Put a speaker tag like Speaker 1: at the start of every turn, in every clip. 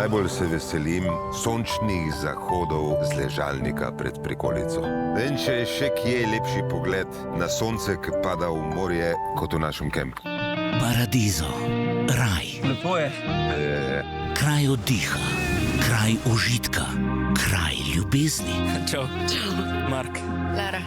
Speaker 1: Najbolj se veselim sončnih zahodov z ležalnika pred prikolico. In če je še kje lepši pogled na sonce, ki pada v morje, kot v našem kempu.
Speaker 2: Paradizo, raj.
Speaker 3: Lepo je.
Speaker 2: Kraj oddiha, kraj užitka, kraj ljubezni.
Speaker 3: Čau. Mark.
Speaker 4: Lara.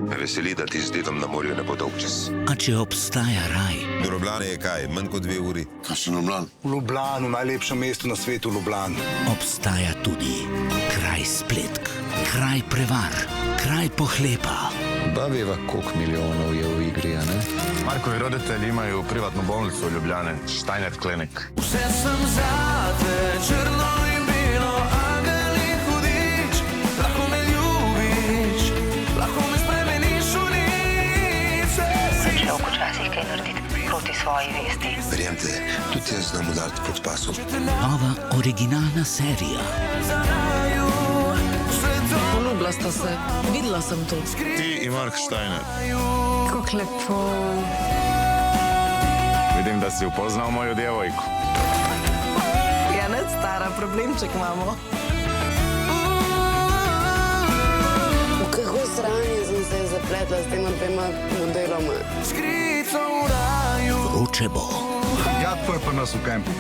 Speaker 1: Me veseli, da ti z dedom na morju ne bo dolgčas.
Speaker 2: A če obstaja raj,
Speaker 1: Do Ljubljane je kaj, manj kot 2 uri.
Speaker 5: Kakšen Ljubljana?
Speaker 6: V Ljubljani, najlepšem mestu na svetu, Ljubljani.
Speaker 2: obstaja tudi kraj spletk, kraj prevar, kraj pohlepa.
Speaker 7: Da veva, koliko milijonov je v igri, a ne?
Speaker 8: Markovi roditelji imajo privatno bolnico v Ljubljane, Steiner Klinik.
Speaker 9: Vse sem zate, črno in belo, angel in hudič. Lahko me ljubiš, lahko me spremeniš v nič.
Speaker 4: Človek včasih kaj narediti proti svoji vesti.
Speaker 5: Verjemite, tudi jaz znam udariti pod pasom.
Speaker 2: Nova originalna serija.
Speaker 10: Poljubila sta se, videla sem to.
Speaker 8: Ti in Mark Steiner.
Speaker 10: Kako lepo.
Speaker 8: Vidim, da si upoznal mojo djevojko.
Speaker 10: Ja, ne stara, problemček imamo.
Speaker 11: V kako sranje sem se zapletla s tema 2 modeloma.
Speaker 9: Skrito v raju.
Speaker 2: Vroče bo.
Speaker 6: Ja, to je pa nas v kempu.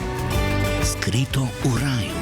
Speaker 2: Skrito v raju.